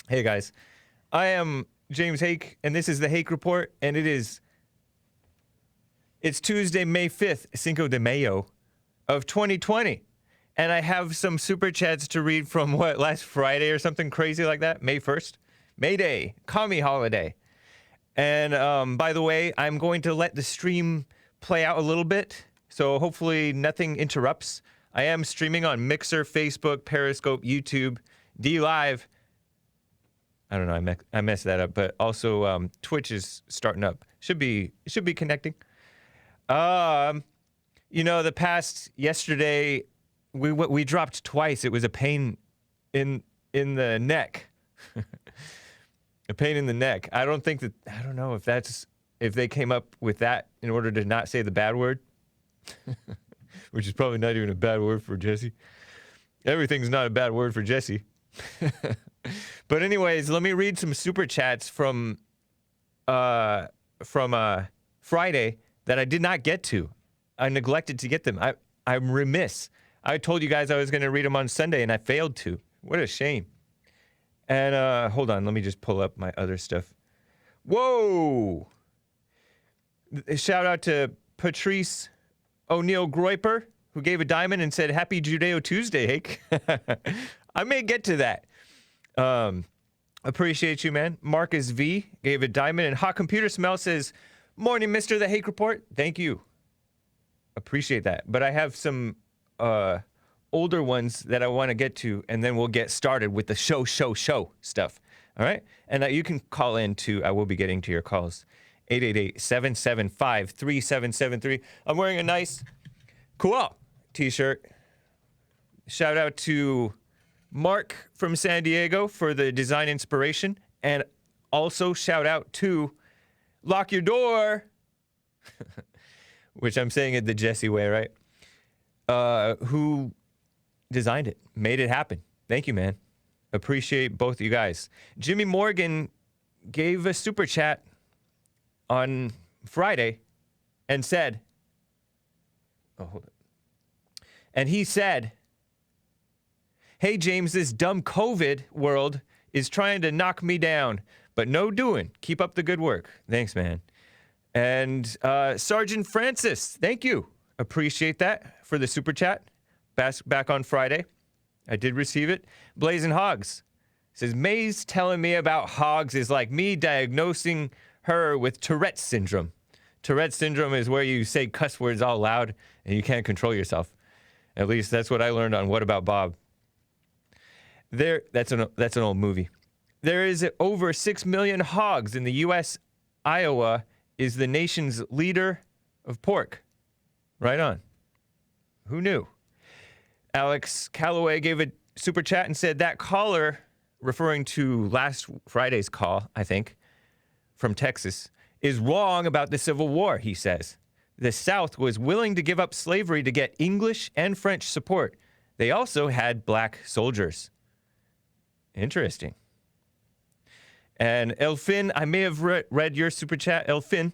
Hey guys, I am James Hake, and this is the Hake Report, and it's Tuesday, May 5th, Cinco de Mayo of 2020, and I have some super chats to read from last Friday or something crazy like that, May 1st, May Day, commie holiday. And by the way, I'm going to let the stream play out a little bit, so hopefully nothing interrupts. I am streaming on Mixer, Facebook, Periscope, YouTube, DLive. I don't know, I messed that up, but also Twitch is starting up. Should be connecting. You know, yesterday we dropped twice. It was a pain in the neck. A pain in the neck. I don't know if they came up with that in order to not say the bad word, which is probably not even a bad word for Jesse. Everything's not a bad word for Jesse. But anyways, let me read some super chats from Friday that I did not get to. I neglected to get them. I'm remiss. I told you guys I was going to read them on Sunday, and I failed to. What a shame. And hold on, let me just pull up my other stuff. Whoa! Shout out to Patrice O'Neill Groiper, who gave a diamond and said, "Happy Judeo Tuesday, Hake." I may get to that. Appreciate you, man. Marcus V gave a diamond, and Hot Computer Smell says, "Morning, Mr. The Hake Report." Thank you. Appreciate that. But I have some older ones that I want to get to, and then we'll get started with the show stuff. All right? And you can call in, too. I will be getting to your calls. 888-775-3773. I'm wearing a nice, cool t-shirt. Shout out to Mark from San Diego for the design inspiration, and also shout out to Lock Your Door, which I'm saying it the Jesse way, right? Who designed it, made it happen. Thank you, man. Appreciate both of you guys. Jimmy Morgan gave a super chat on Friday and said, and he said, "Hey, James, this dumb COVID world is trying to knock me down, but no doing. Keep up the good work." Thanks, man. And Sergeant Francis, thank you. Appreciate that for the super chat. Back on Friday. I did receive it. Blazing Hawgs says, "May's telling me about Hawgs is like me diagnosing her with Tourette's syndrome." Tourette's syndrome is where you say cuss words all loud and you can't control yourself. At least that's what I learned on What About Bob. That's an old movie. There is over 6 million hogs in the U.S. Iowa is the nation's leader of pork. Right on. Who knew? Alex Calloway gave a super chat and said that caller, referring to last Friday's call, I think, from Texas, is wrong about the Civil War, he says. The South was willing to give up slavery to get English and French support. They also had black soldiers. Interesting. And Elfin, I may have read your super chat, Elfin,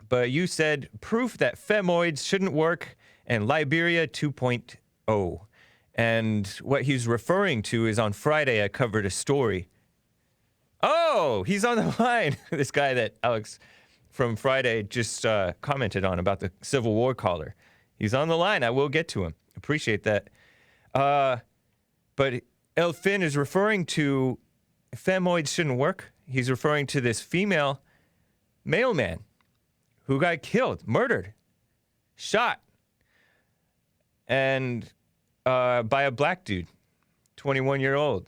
but you said proof that femoids shouldn't work and Liberia 2.0. And what he's referring to is on Friday I covered a story. Oh, he's on the line. This guy that Alex from Friday just commented on about the Civil War caller. He's on the line. I will get to him. Appreciate that. But Elfin is referring to femoids shouldn't work. He's referring to this female mailman who got killed, murdered, shot, and by a black dude, 21-year-old,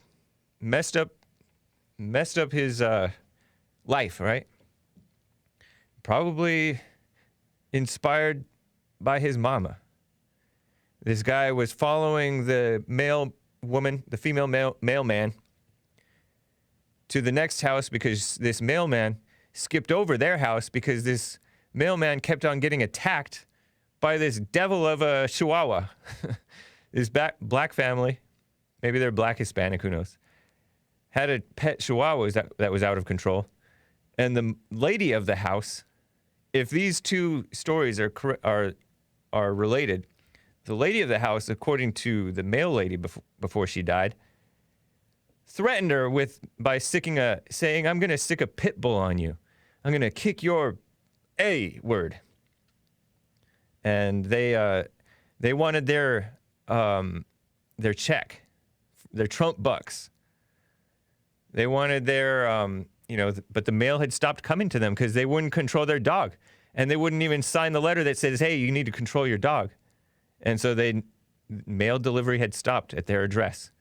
messed up his life, right? Probably inspired by his mama. This guy was following the female mailman to the next house because this mailman skipped over their house because this mailman kept on getting attacked by this devil of a Chihuahua. This black family, maybe they're black Hispanic, who knows, had a pet Chihuahua that was out of control. And the lady of the house, if these two stories are related, the lady of the house, according to the mail lady before she died, threatened her by saying, I'm going to stick a pit bull on you. I'm going to kick your A word. And they wanted their check, their Trump bucks. They wanted their, but the mail had stopped coming to them because they wouldn't control their dog. And they wouldn't even sign the letter that says, hey, you need to control your dog. And so mail delivery had stopped at their address.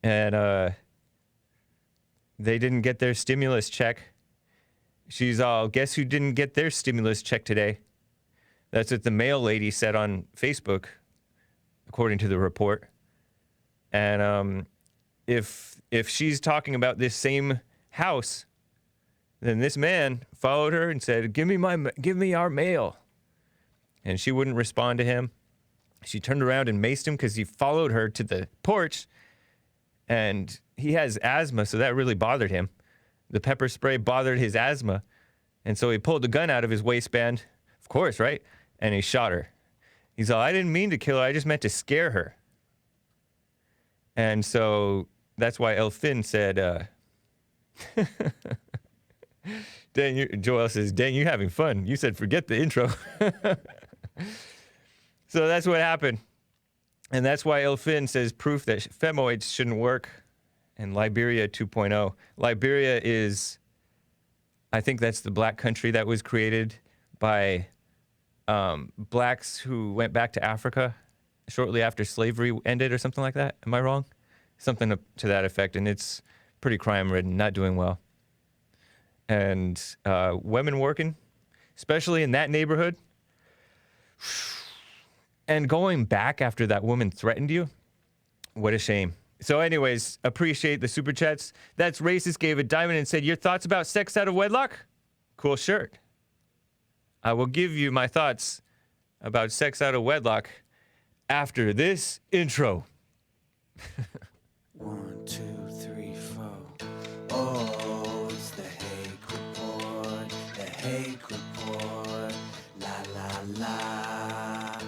And they didn't get their stimulus check. She's all, guess who didn't get their stimulus check today? That's what the mail lady said on Facebook, according to the report. And if she's talking about this same house, then this man followed her and said, give me our mail. And she wouldn't respond to him. She turned around and maced him because he followed her to the porch. And he has asthma, so that really bothered him. The pepper spray bothered his asthma. And so he pulled the gun out of his waistband, of course, right? And he shot her. He's all, I didn't mean to kill her. I just meant to scare her. And so that's why El Fin said, Joel says, dang, you're having fun. You said, forget the intro. So that's what happened. And that's why El Fin says proof that femoids shouldn't work. And Liberia 2.0. Liberia is, I think that's the black country that was created by blacks who went back to Africa shortly after slavery ended or something like that. Am I wrong? Something to that effect. And it's pretty crime-ridden, not doing well. And women working, especially in that neighborhood. And going back after that woman threatened you, what a shame. So anyways, appreciate the super chats. That's Racist gave a diamond and said, your thoughts about sex out of wedlock? Cool shirt. I will give you my thoughts about sex out of wedlock after this intro. 1, 2, 3, 4. Oh, it's the Hake Report. The Hake Report. La la la.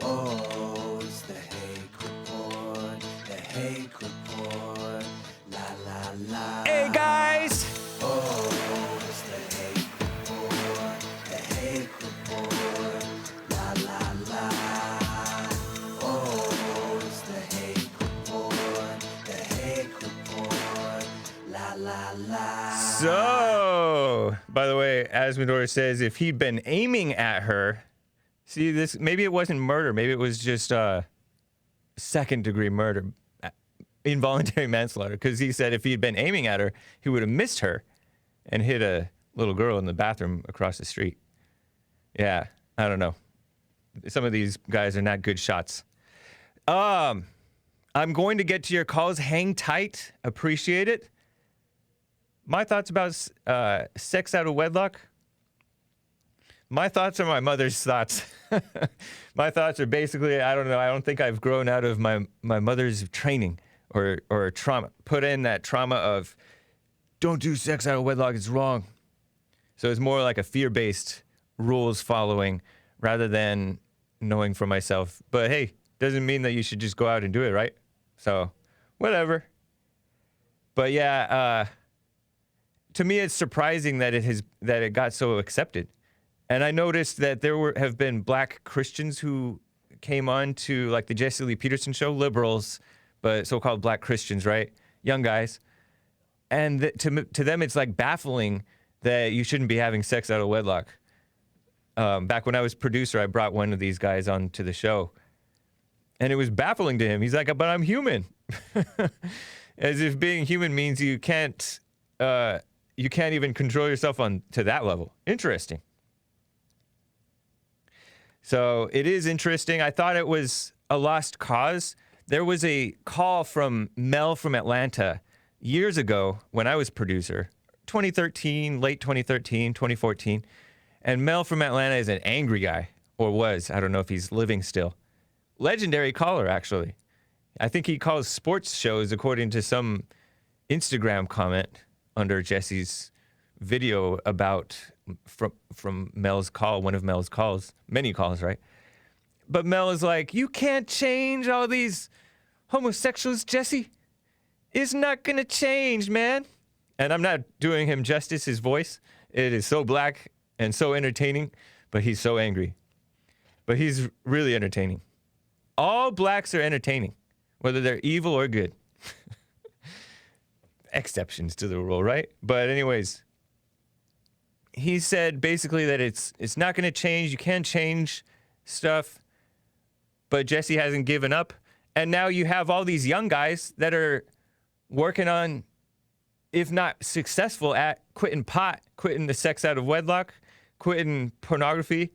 Oh, it's the Hake Report. The Hake Report. La la la. Hey guys! Oh, it's the Hake Report. The Hake Report. La la la. Oh, it's the Hake Report. The Hake Report. La la la. So, by the way, Azzmador says if he'd been aiming at her, see this, maybe it wasn't murder, maybe it was just second-degree murder, involuntary manslaughter, because he said if he'd been aiming at her, he would have missed her and hit a little girl in the bathroom across the street. Yeah, I don't know. Some of these guys are not good shots. I'm going to get to your calls. Hang tight. Appreciate it. My thoughts about sex out of wedlock. My thoughts are my mother's thoughts. My thoughts are basically, I don't know. I don't think I've grown out of my mother's training or trauma. Put in that trauma of don't do sex out of wedlock. It's wrong. So it's more like a fear-based rules following rather than knowing for myself. But hey, doesn't mean that you should just go out and do it, right? So whatever. But yeah, to me, it's surprising that it got so accepted. And I noticed that there have been black Christians who came on to like the Jesse Lee Peterson show, liberals, but so-called black Christians, right? Young guys. And to them, it's like baffling that you shouldn't be having sex out of wedlock. Back when I was producer, I brought one of these guys on to the show. And it was baffling to him. He's like, but I'm human. As if being human means you can't even control yourself to that level. Interesting. So it is interesting. I thought it was a lost cause. There was a call from Mel from Atlanta years ago when I was producer, 2013, late 2013, 2014. And Mel from Atlanta is an angry guy, or was. I don't know if he's living still. Legendary caller, actually. I think he calls sports shows according to some Instagram comment under Jesse's video about from Mel's call, one of Mel's calls, many calls, right? But Mel is like, you can't change all these homosexuals, Jesse. is not going to change, man. And I'm not doing him justice, his voice. It is so black and so entertaining, but he's so angry. But he's really entertaining. All blacks are entertaining, whether they're evil or good. Exceptions to the rule, right? But anyways, he said basically that it's not going to change. You can change stuff, but Jesse hasn't given up. And now you have all these young guys that are working on, if not successful at quitting pot, quitting the sex out of wedlock, quitting pornography,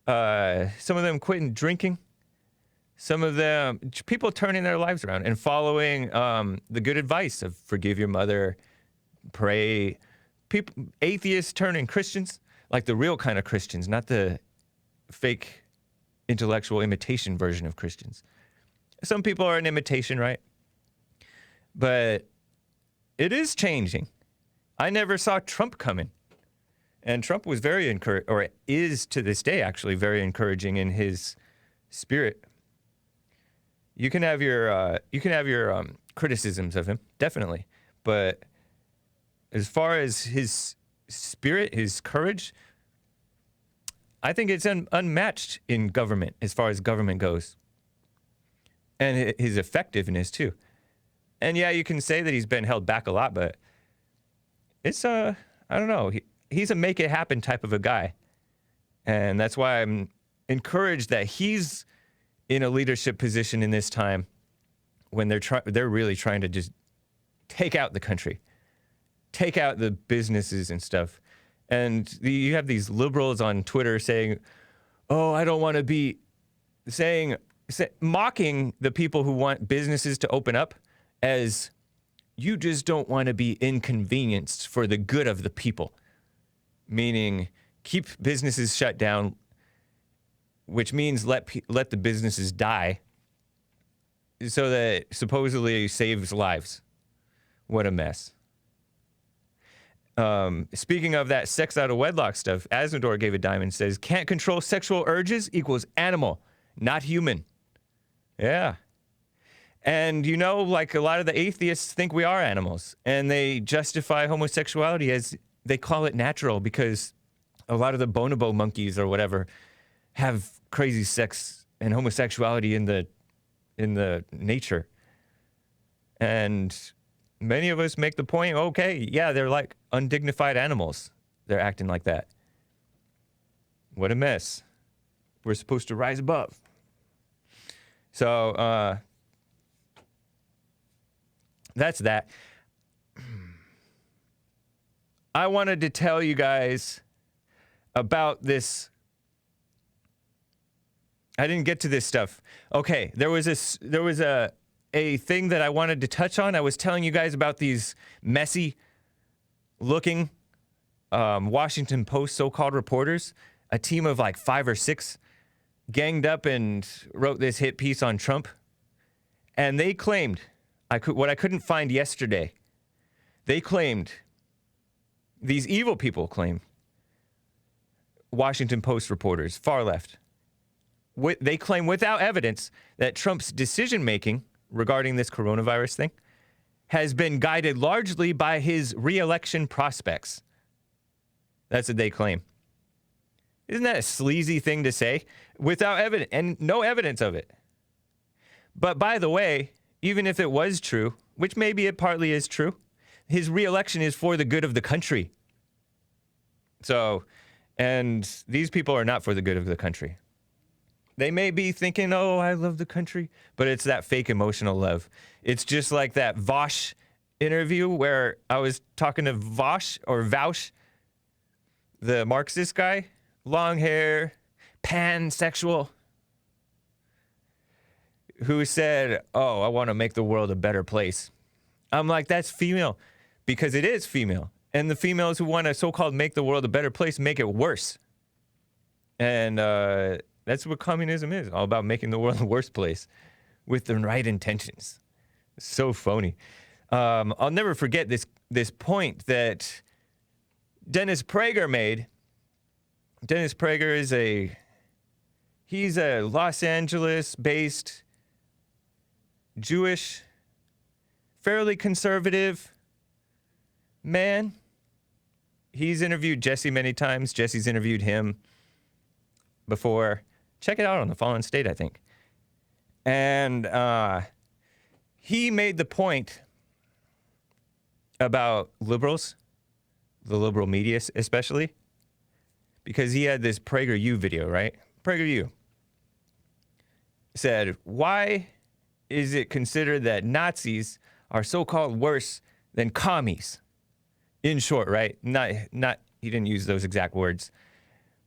some of them quitting drinking, some of them, people turning their lives around and following the good advice of forgive your mother, pray. People, atheists turning Christians, like the real kind of Christians, not the fake intellectual imitation version of Christians. Some people are an imitation, right? But it is changing. I never saw Trump coming. And Trump was very encouraging, or is to this day actually very encouraging in his spirit. You can have your criticisms of him, definitely. But as far as his spirit, his courage, I think it's unmatched in government as far as government goes. And his effectiveness, too. And yeah, you can say that he's been held back a lot, but it's, I don't know. He's a make it happen type of a guy. And that's why I'm encouraged that he's in a leadership position in this time when they're really trying to just take out the country, take out the businesses and stuff. And you have these liberals on Twitter saying, oh, I don't want to be mocking the people who want businesses to open up as you just don't want to be inconvenienced for the good of the people. Meaning keep businesses shut down, which means let the businesses die so that supposedly saves lives. What a mess. Speaking of that sex out of wedlock stuff, Azzmador gave a dime and says, can't control sexual urges equals animal, not human. Yeah. And you know, like a lot of the atheists think we are animals, and they justify homosexuality as they call it natural because a lot of the bonobo monkeys or whatever have crazy sex and homosexuality in the nature. And many of us make the point, okay, yeah, they're like undignified animals. They're acting like that. What a mess. We're supposed to rise above. So, that's that. I wanted to tell you guys about this. I didn't get to this stuff. Okay, there was a thing that I wanted to touch on. I was telling you guys about these messy looking Washington Post so-called reporters, a team of like 5 or 6 ganged up and wrote this hit piece on Trump. And they claimed, what I couldn't find yesterday, they claimed, these evil people claim, Washington Post reporters, far left, they claim without evidence that Trump's decision-making regarding this coronavirus thing has been guided largely by his re-election prospects. That's what they claim. Isn't that a sleazy thing to say? Without evidence, and no evidence of it. But by the way, even if it was true, which maybe it partly is true, his re-election is for the good of the country. So, and these people are not for the good of the country. They may be thinking, oh, I love the country, but it's that fake emotional love. It's just like that Vosh interview where I was talking to Vaush, the Marxist guy, long hair, pansexual, who said, oh, I want to make the world a better place. I'm like, that's female, because it is female. And the females who want to so-called make the world a better place make it worse. And that's what communism is, all about making the world a worse place with the right intentions. So phony. I'll never forget this point that Dennis Prager made. Dennis Prager is he's a Los Angeles-based Jewish fairly conservative man. He's interviewed Jesse many times. Jesse's interviewed him before. Check it out on The Fallen State, I think. And he made the point about liberals, the liberal media especially, because he had this PragerU video, right? PragerU said, why is it considered that Nazis are so-called worse than commies? In short, right? Not. He didn't use those exact words,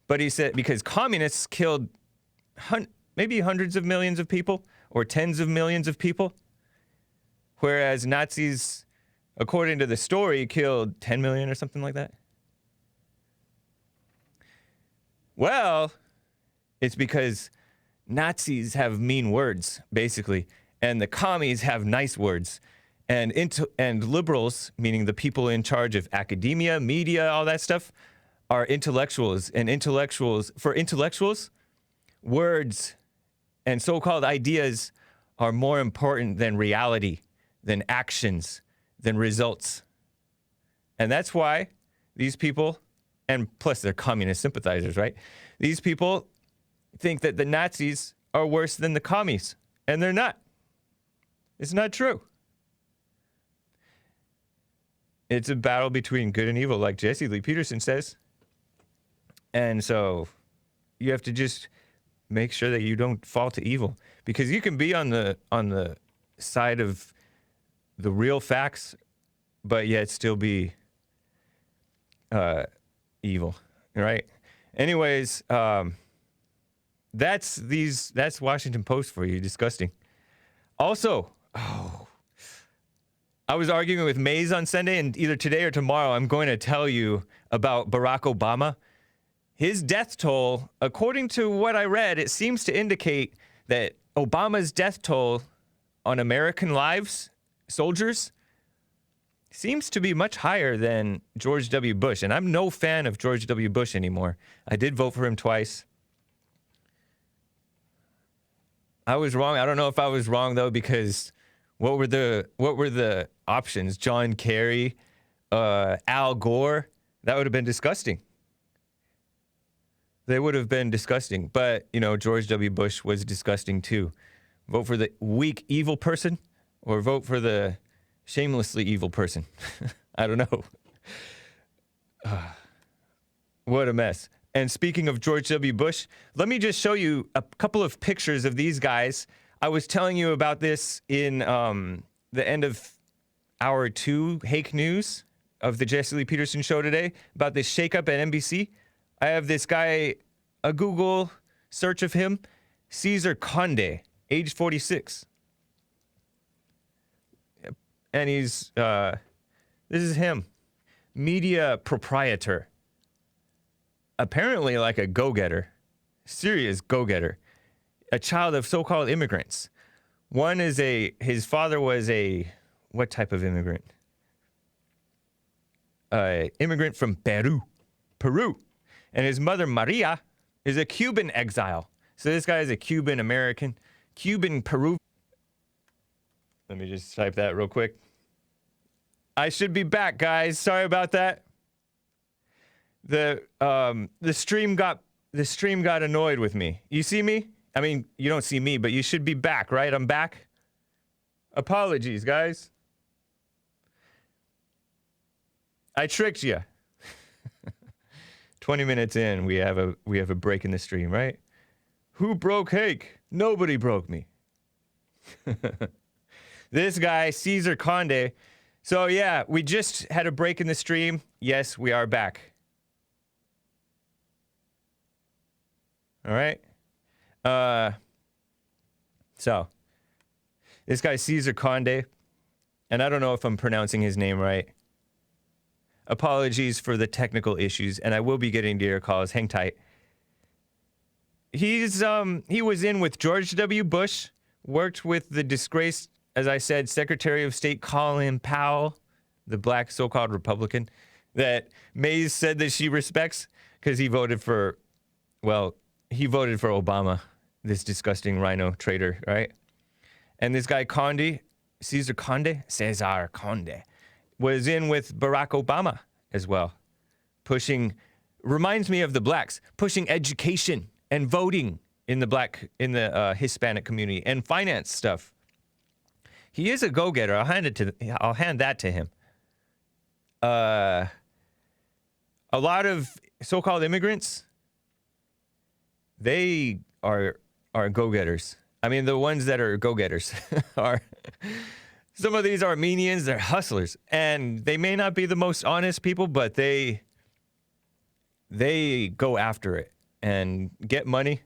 but he said because communists killed maybe hundreds of millions of people or tens of millions of people, whereas Nazis, according to the story, killed 10 million or something like that. Well, it's because Nazis have mean words, basically, and the commies have nice words. And liberals, meaning the people in charge of academia, media, all that stuff, are intellectuals. And for intellectuals, words and so-called ideas are more important than reality, than actions, than results. And that's why these people, and plus they're communist sympathizers, right? These people think that the Nazis are worse than the commies, and they're not. It's not true. It's a battle between good and evil, like Jesse Lee Peterson says. And so you have to just make sure that you don't fall to evil, because you can be on the side of the real facts, but yet still be evil, right? Anyways, that's Washington Post for you. Disgusting. Also, I was arguing with Mays on Sunday, and either today or tomorrow, I'm going to tell you about Barack Obama. His death toll, according to what I read, it seems to indicate that Obama's death toll on American lives, soldiers, seems to be much higher than George W. Bush. And I'm no fan of George W. Bush anymore. I did vote for him twice. I was wrong. I don't know if I was wrong, though, because what were the options? John Kerry, Al Gore? That would have been disgusting. They would have been disgusting. But, George W. Bush was disgusting, too. Vote for the weak, evil person or vote for the shamelessly evil person? I don't know. What a mess. And speaking of George W. Bush, let me just show you a couple of pictures of these guys. I was telling you about this in the end of hour 2 Hake News of the Jesse Lee Peterson show today about this shakeup at NBC. I have this guy, a Google search of him, Cesar Conde, age 46. And he's, this is him, media proprietor. Apparently like a go-getter, serious go-getter, a child of so-called immigrants. One is his father was what type of immigrant? Immigrant from Peru. And his mother, Maria, is a Cuban exile. So this guy is a Cuban American, Cuban Peru. Let me just type that real quick. I should be back, guys. Sorry about that. The stream got annoyed with me. You see me? I mean, you don't see me, but you should be back, right? I'm back. Apologies, guys. I tricked you. 20 minutes in, we have a break in the stream, right? Who broke Hake? Nobody broke me. This guy, Cesar Conde. So yeah, we just had a break in the stream. Yes, we are back. All right. So this guy, Cesar Conde, and I don't know if I'm pronouncing his name right. Apologies for the technical issues, and I will be getting to your calls. Hang tight. He was in with George W. Bush, worked with the disgraced, as I said, Secretary of State Colin Powell, the black so-called Republican, that Mays said that she respects because he voted for Obama, this disgusting rhino traitor, right? And this guy Conde, Cesar Conde, was in with Barack Obama as well, reminds me of the blacks, pushing education and voting in the Hispanic community and finance stuff. He is a go-getter. I'll hand that to him. A lot of so-called immigrants, they are go-getters. I mean, the ones that are go-getters are, some of these Armenians, they're hustlers. And they may not be the most honest people, but they go after it and get money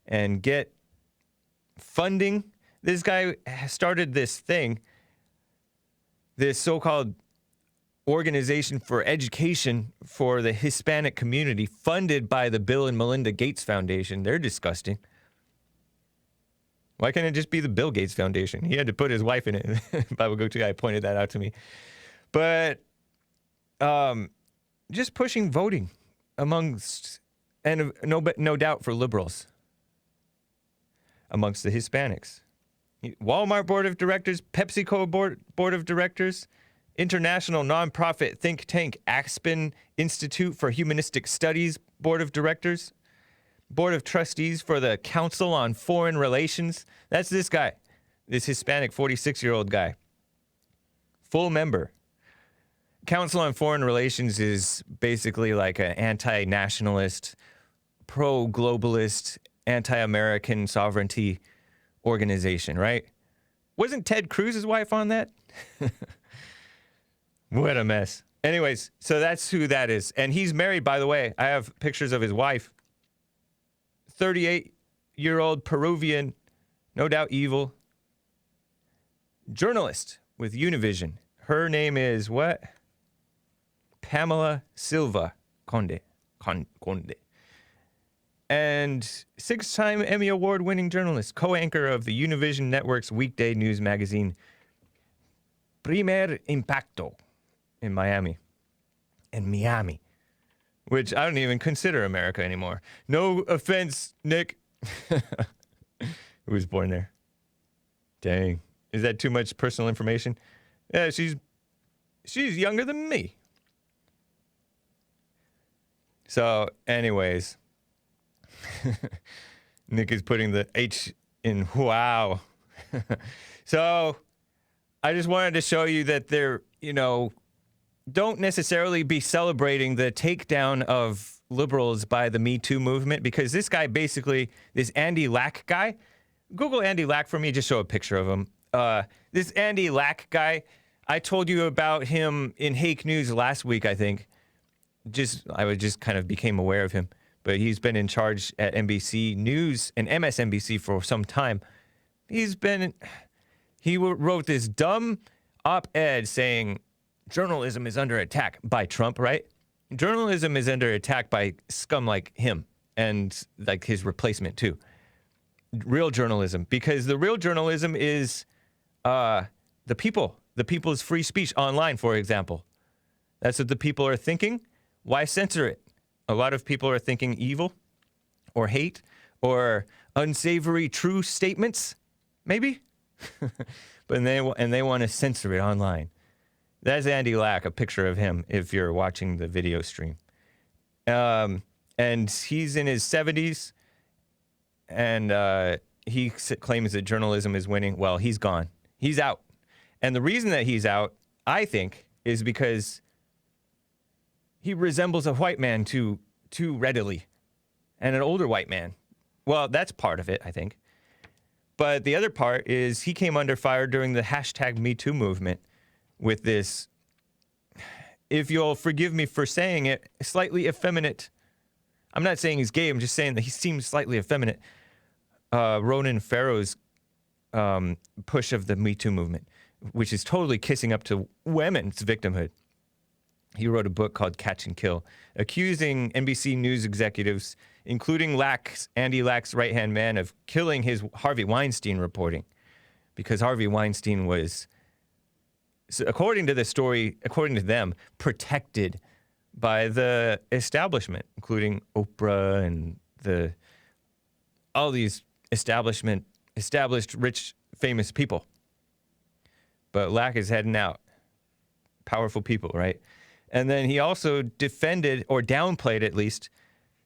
and get funding. This guy started this thing, this so-called organization for education for the Hispanic community, funded by the Bill and Melinda Gates Foundation. They're disgusting. Why can't it just be the Bill Gates Foundation? He had to put his wife in it. Bible Go-To guy pointed that out to me. But just pushing voting amongst, and no doubt for liberals, amongst the Hispanics. Walmart board of directors, PepsiCo board of directors, international nonprofit think tank Aspen Institute for Humanistic Studies board of directors, board of trustees for the Council on Foreign Relations. That's this guy, this Hispanic 46-year-old guy. Full member. Council on Foreign Relations is basically like an anti-nationalist, pro-globalist, anti-American sovereignty organization, right? Wasn't Ted Cruz's wife on that? What a mess. Anyways, so that's who that is. And he's married, by the way. I have pictures of his wife. 38-year-old Peruvian, no doubt evil, journalist with Univision. Her name is what? Pamela Silva Conde. And 6-time Emmy Award-winning journalist, co-anchor of the Univision Network's weekday news magazine, Primer Impacto, in Miami, which I don't even consider America anymore. No offense, Nick, who was born there. Dang, is that too much personal information? Yeah, she's younger than me. So, anyways, Nick is putting the H in wow. So, I just wanted to show you that they're, don't necessarily be celebrating the takedown of liberals by the Me Too movement, because this guy basically, this Andy Lack guy, Google Andy Lack for me, just show a picture of him. This Andy Lack guy, I told you about him in Hake News last week, I think. I just kind of became aware of him. But he's been in charge at NBC News and MSNBC for some time. He wrote this dumb op-ed saying journalism is under attack by Trump, right? Journalism is under attack by scum like him and like his replacement too. Real journalism, because the real journalism is the people's free speech online, for example. That's what the people are thinking. Why censor it? A lot of people are thinking evil or hate or unsavory true statements, maybe. But they want to censor it online. That's Andy Lack, a picture of him if you're watching the video stream. And he's in his 70s, and he claims that journalism is winning. Well, he's gone. He's out. And the reason that he's out, I think, is because he resembles a white man too readily, and an older white man. Well, that's part of it, I think. But the other part is he came under fire during the hashtag Me Too movement with this, if you'll forgive me for saying it, slightly effeminate. I'm not saying he's gay. I'm just saying that he seems slightly effeminate. Ronan Farrow's push of the Me Too movement, which is totally kissing up to women's victimhood. He wrote a book called Catch and Kill, accusing NBC News executives, including Andy Lack's right-hand man, of killing his Harvey Weinstein reporting. Because Harvey Weinstein was, according to the story, according to them, protected by the establishment, including Oprah and all these established, rich, famous people. but Lack is heading out. Powerful people, right? And then he also defended, or downplayed at least,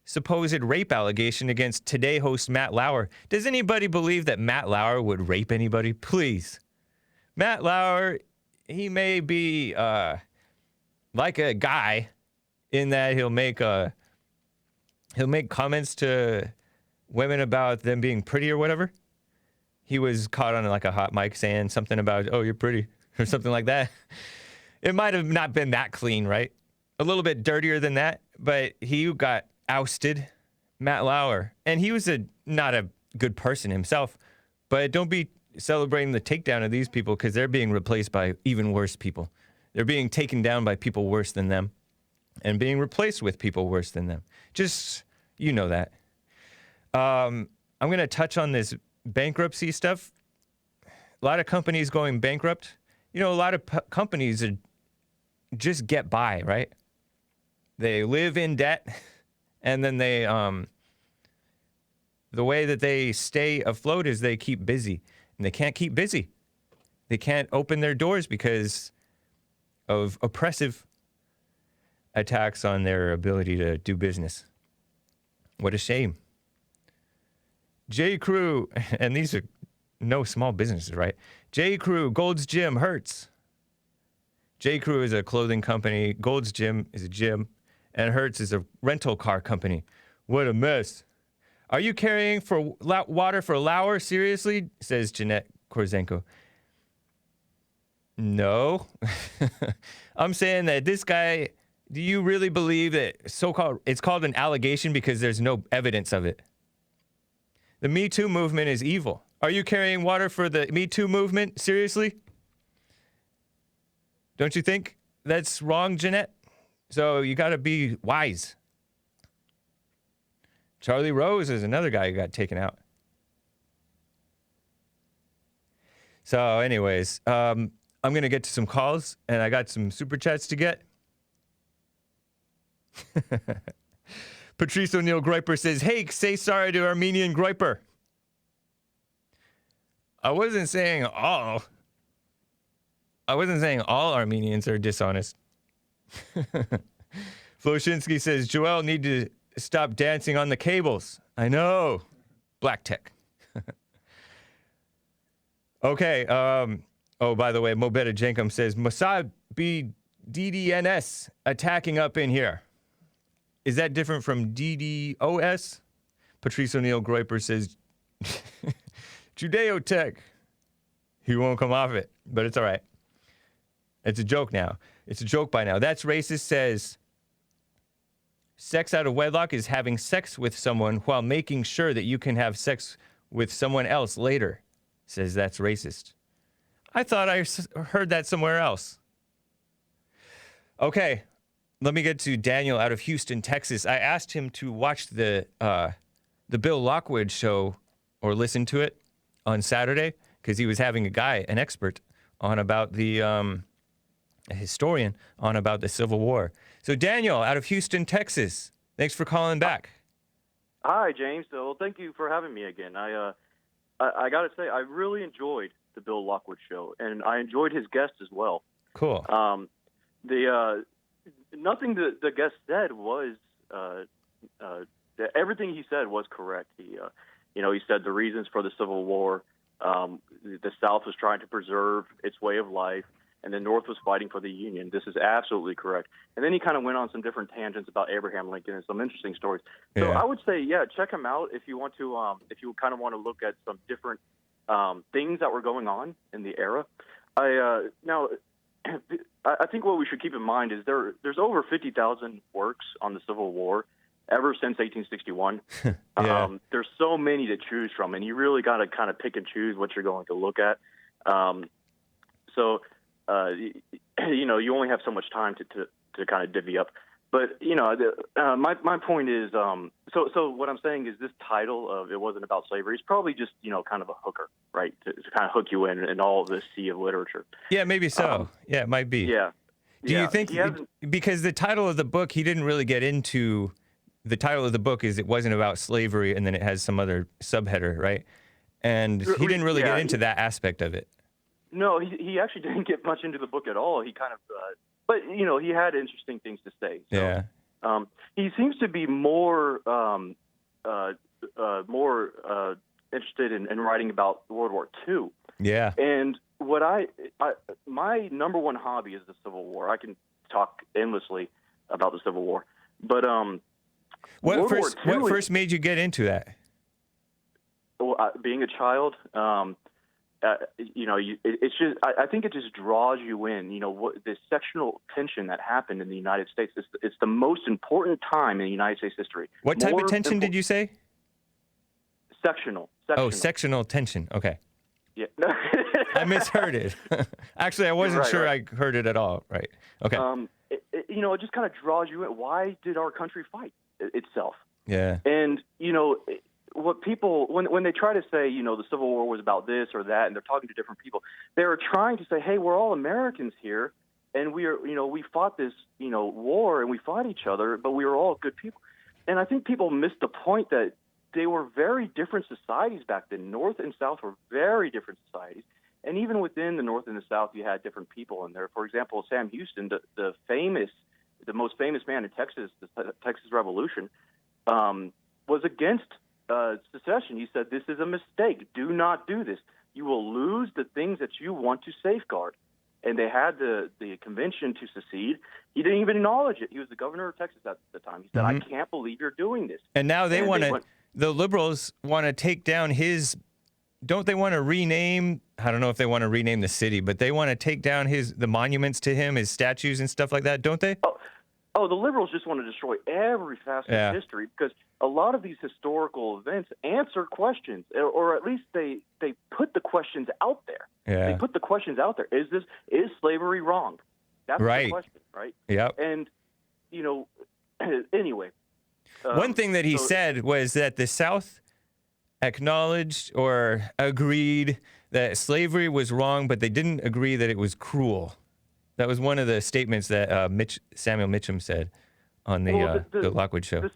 supposed rape allegation against Today host Matt Lauer. Does anybody believe that Matt Lauer would rape anybody? Please. Matt Lauer, he may be like a guy in that he'll make comments to women about them being pretty or whatever. He was caught on like a hot mic saying something about, oh, you're pretty, or something like that. It might have not been that clean, right? A little bit dirtier than that, but he got ousted, Matt Lauer. And he was not a good person himself, but don't be celebrating the takedown of these people because they're being replaced by even worse people. They're being taken down by people worse than them and being replaced with people worse than them. Just, you know that. I'm going to touch on this bankruptcy stuff. A lot of companies going bankrupt. You know, a lot of companies just get by, right? They live in debt, and then they, the way that they stay afloat is they keep busy. And they can't keep busy. They can't open their doors because of oppressive attacks on their ability to do business. What a shame. J. Crew, and these are no small businesses, right? J. Crew, Gold's Gym, Hertz. J. Crew is a clothing company. Gold's Gym is a gym. And Hertz is a rental car company. What a mess. Are you carrying for water for Lauer? Seriously? Says Jeanette Korzenko. No. I'm saying that this guy, do you really believe that it's called an allegation because there's no evidence of it? The Me Too movement is evil. Are you carrying water for the Me Too movement? Seriously? Don't you think that's wrong, Jeanette? So you got to be wise. Charlie Rose is another guy who got taken out. So anyways, I'm going to get to some calls, and I got some super chats to get. Patrice O'Neill Griper says, hey, say sorry to Armenian Griper. I wasn't saying all Armenians are dishonest. Floshinsky says, Joel need to stop dancing on the cables. I know. Black tech. Okay. Oh, by the way, Mobetta Jenkum says, Mossad be DDNS attacking up in here. Is that different from DDoS? Patrice O'Neill Groiper says, Judeo-tech. He won't come off it, but it's all right. It's a joke now. It's a joke by now. That's Racist says, sex out of wedlock is having sex with someone while making sure that you can have sex with someone else later. Says that's racist. I thought I heard that somewhere else. Okay, let me get to Daniel out of Houston, Texas. I asked him to watch the Bill Lockwood show or listen to it on Saturday because he was having a guy, an expert, on about the a historian on about the Civil War. So Daniel out of Houston, Texas, thanks for calling back. Hi, James. So thank you for having me again. I got to say, I really enjoyed the Bill Lockwood show, and I enjoyed his guest as well. Cool. Nothing the guest said was everything he said was correct. He said the reasons for the Civil War, the South was trying to preserve its way of life, and the North was fighting for the Union. This is absolutely correct. And then he kind of went on some different tangents about Abraham Lincoln and some interesting stories. So Yeah. I would say, yeah, check him out if you want to, if you kind of want to look at some different things that were going on in the era. Now, I think what we should keep in mind is there's over 50,000 works on the Civil War ever since 1861. Yeah. There's so many to choose from, and you really got to kind of pick and choose what you're going to look at. You only have so much time to kind of divvy up. But, my point is, so what I'm saying is this title of It Wasn't About Slavery is probably just, kind of a hooker, right, to kind of hook you in all this sea of literature. Yeah, maybe so. Yeah, it might be. Yeah. Do you think, because the title of the book, he didn't really get into, the title of the book is It Wasn't About Slavery, and then it has some other subheader, right? And he didn't really get into that aspect of it. No, he actually didn't get much into the book at all. He kind of, but he had interesting things to say. So, Yeah. He seems to be more interested in writing about World War II. Yeah. And what my number one hobby is the Civil War. I can talk endlessly about the Civil War, but What first made you get into that? Being a child, it's just I think it just draws you in. This sectional tension that happened in the United States. It's the most important time in United States history. What type of tension did you say? Sectional. Oh, sectional tension. Okay. Yeah. I misheard it. Actually, I wasn't sure I heard it at all. Right. Okay. It just kind of draws you in. Why did our country fight itself? Yeah. And, what people, when they try to say, the Civil War was about this or that, and they're talking to different people, they're trying to say, hey, we're all Americans here, and we fought this, war, and we fought each other, but we were all good people. And I think people miss the point that they were very different societies back then. North and South were very different societies. And even within the North and the South, you had different people in there. For example, Sam Houston, the most famous man in Texas, the Texas Revolution, was against secession. He said, this is a mistake. Do not do this. You will lose the things that you want to safeguard. And they had the convention to secede. He didn't even acknowledge it. He was the governor of Texas at the time. He said, I can't believe you're doing this. And now the liberals want to take down don't they want to rename, I don't know if they want to rename the city, but they want to take down the monuments to him, his statues and stuff like that, don't they? Oh, the liberals just want to destroy every facet of history, because a lot of these historical events answer questions, or at least they put the questions out there. Yeah. They put the questions out there. Is slavery wrong? That's the question, right? Yep. And, anyway. One thing that he said was that the South acknowledged or agreed that slavery was wrong, but they didn't agree that it was cruel. That was one of the statements that Samuel Mitcham said on the Lockwood show.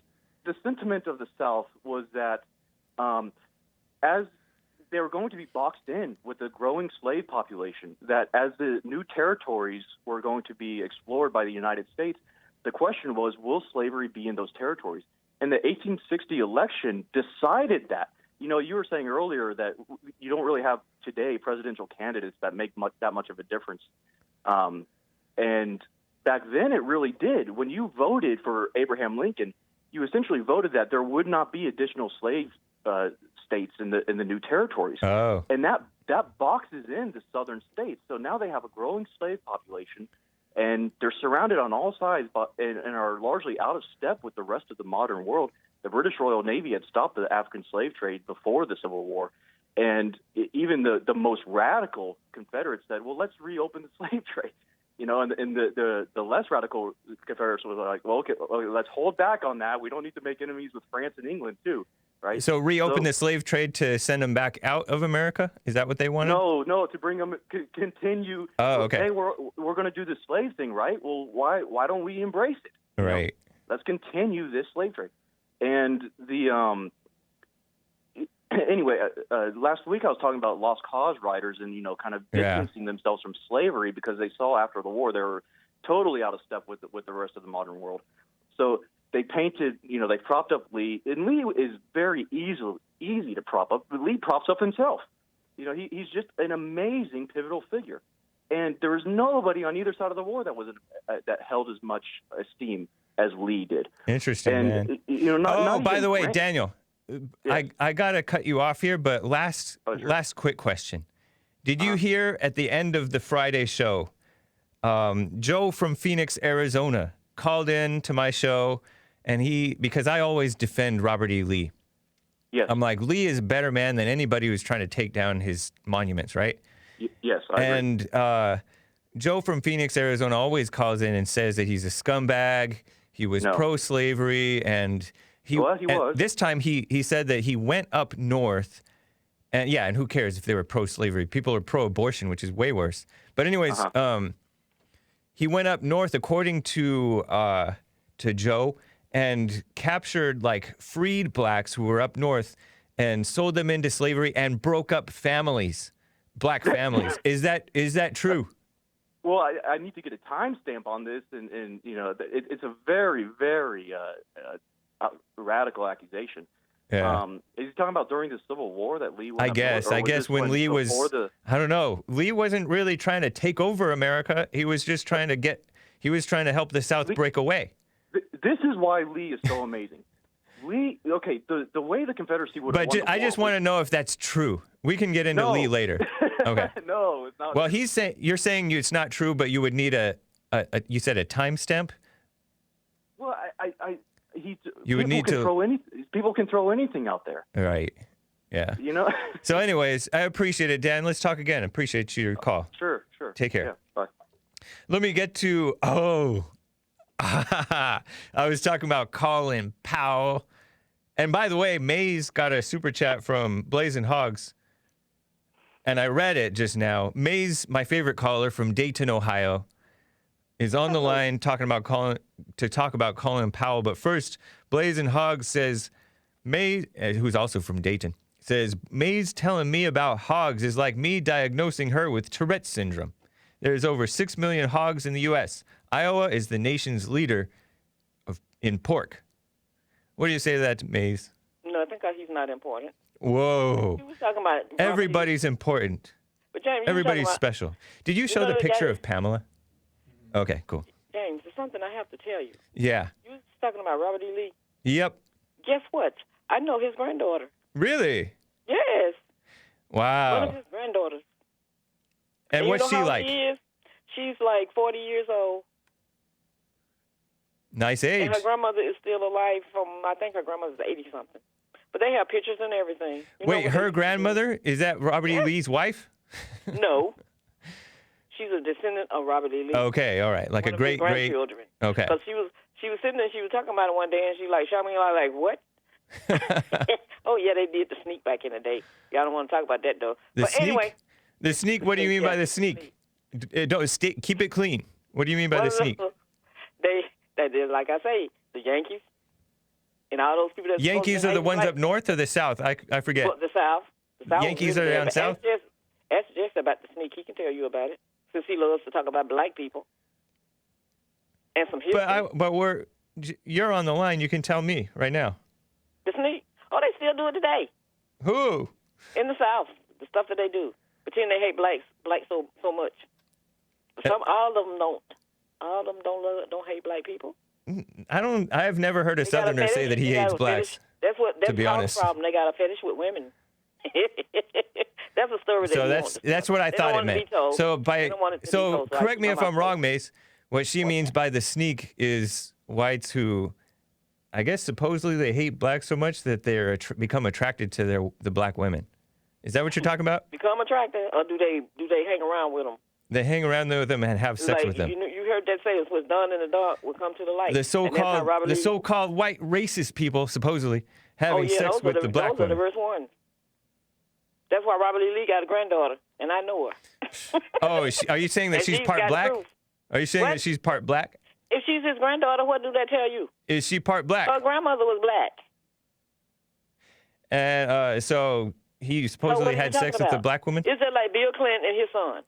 The sentiment of the South was that as they were going to be boxed in with the growing slave population, that as the new territories were going to be explored by the United States, the question was, will slavery be in those territories? And the 1860 election decided that. You were saying earlier that you don't really have today presidential candidates that make that much of a difference. And back then it really did. When you voted for Abraham Lincoln, you essentially voted that there would not be additional slave states in the new territories. Oh. And that boxes in the southern states. So now they have a growing slave population, and they're surrounded on all sides and are largely out of step with the rest of the modern world. The British Royal Navy had stopped the African slave trade before the Civil War. And even the most radical Confederates said, well, let's reopen the slave trade. And the less radical Confederates was like, well, okay, let's hold back on that. We don't need to make enemies with France and England, too, right? So reopen the slave trade to send them back out of America? Is that what they wanted? No, to bring them, continue. Oh, okay. Hey, we're going to do the slave thing, right? Well, why don't we embrace it? Right. Let's continue this slave trade. And anyway, last week I was talking about lost cause writers and, kind of distancing themselves from slavery because they saw after the war they were totally out of step with the rest of the modern world. So they painted, they propped up Lee, and Lee is very easy to prop up, but Lee props up himself. He's just an amazing pivotal figure. And there was nobody on either side of the war that held as much esteem as Lee did. Interesting, and, man. By the way, Daniel, yes. I got to cut you off here, but last quick question. Did you hear at the end of the Friday show, Joe from Phoenix, Arizona, called in to my show, and because I always defend Robert E. Lee. Yes. I'm like, Lee is a better man than anybody who's trying to take down his monuments, right? Yes, I agree. And Joe from Phoenix, Arizona always calls in and says that he's a scumbag. He was pro-slavery, and he was. This time he said that he went up north, and who cares if they were pro-slavery? People are pro-abortion, which is way worse. But anyways, he went up north, according to Joe, and captured freed blacks who were up north and sold them into slavery and broke up families black families. Is that true? Well, I need to get a timestamp on this, and you know, it's a very, very radical accusation. Yeah. Is he talking about during the Civil War that Lee? I guess when Lee was, I don't know. Lee wasn't really trying to take over America. He was just trying to help the South break away. This is why Lee is so amazing. Lee, okay, the way the Confederacy would have won the I just want to know if that's true. We can get into Lee later. Okay. No, it's not. Well, you're saying it's not true, but you would need you said a timestamp? Well, You would need to. People can throw anything out there. Right. Yeah. You know? So anyways, I appreciate it, Dan. Let's talk again. Appreciate your call. Sure. Take care. Yeah, bye. Let me get to, I was talking about Colin Powell. And by the way, Mays got a super chat from Blazing Hawgs. And I read it just now. Mays, my favorite caller from Dayton, Ohio, is on the line talk about Colin Powell. But first, Blazing Hawgs says, Mays, who's also from Dayton, says, Mays telling me about hogs is like me diagnosing her with Tourette's syndrome. There's over 6 million hogs in the U.S. Iowa is the nation's leader in pork. What do you say to that, Mays? No, I think he's not important. Whoa. He was talking about everybody's important. But James, everybody's special. Did you show the picture of Pamela? Okay, cool. James, there's something I have to tell you. Yeah. You was talking about Robert E. Lee. Yep. Guess what? I know his granddaughter. Really? Yes. Wow. One of his granddaughters. And what's she like? She is? She's like 40 years old. Nice age. And her grandmother is still alive I think her grandmother's 80-something. But they have pictures and everything. Wait, her grandmother? Is that Robert E. Lee's wife? No. She's a descendant of Robert E. Lee. Okay, all right. Like a great. Grandchildren. Okay. Because she was sitting there, she was talking about it one day, and she like, shot me like, what? Oh, yeah, they did the sneak back in the day. Y'all don't want to talk about that, though. Anyway. The sneak? What do you mean by the sneak? Keep it clean. What do you mean by the sneak? They like I say, the Yankees and all those people. Yankees are the ones up north or the south? I forget. Well, the south. Yankees are down south? Ask Jess about the sneak. He can tell you about it, since he loves to talk about black people and some history. But you're on the line. You can tell me right now. The sneak? Oh, they still do it today. Who? In the South, the stuff that they do. Pretend they hate blacks so much. All of them don't. All of them don't hate black people. I have never heard a Southerner say that he hates blacks. That's to be honest. The problem. They got a fetish with women. That's a story. That's what I thought it meant. So correct me if I'm wrong, Mace. What she means by the sneak is whites who, I guess supposedly they hate blacks so much that they become attracted to the black women. Is that what you're talking about? Become attracted, or do they hang around with them? They hang around with them and have sex with them. You heard that say, what's done in the dark will come to the light. The so-called white racist people supposedly having sex with the black women. Those are the worst ones. That's why Robert E. Lee got a granddaughter, and I know her. Oh, are you saying that she's part black? Proof. Are you saying that she's part black? If she's his granddaughter, what do that tell you? Is she part black? Her grandmother was black. And so he supposedly had sex with a black woman? Is it like Bill Clinton and his son?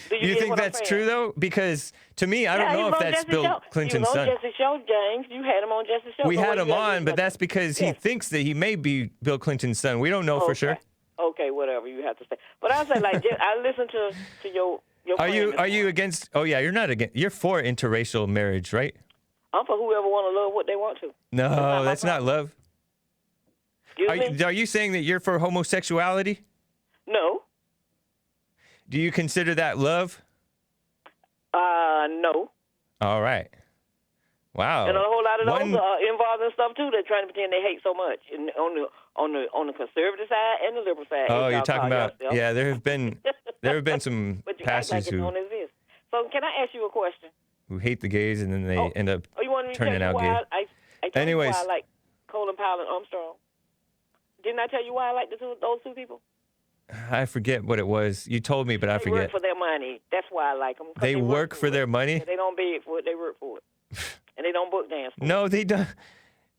Do you think that's true, though? Because to me, I don't know if that's Bill Clinton's son. Jesse Show, James. You had him on Jesse's show. We had him on, but that's because he thinks that he may be Bill Clinton's son. We don't know for sure. Okay, whatever you have to say. But I say, like, I listen to your Are you against? Oh yeah, you're not against. You're for interracial marriage, right? I'm for whoever want to love what they want to. No, that's not love. Excuse me? Are you saying that you're for homosexuality? No. Do you consider that love? No. All right. Wow. And a whole lot of those are involved in stuff too. They're trying to pretend they hate so much, and on the conservative side and the liberal side. Oh, you're talking about there have been some pastors who can I ask you a question? Who hate the gays and then they end up turning out gay. Anyways, why I like Colin Powell and Armstrong. Didn't I tell you why I like those two people? I forget what it was. You told me, but I forget. They work for their money. That's why I like them. They work for their money? They don't beg for it. They work for it. And they don't book dance for it. No, they don't.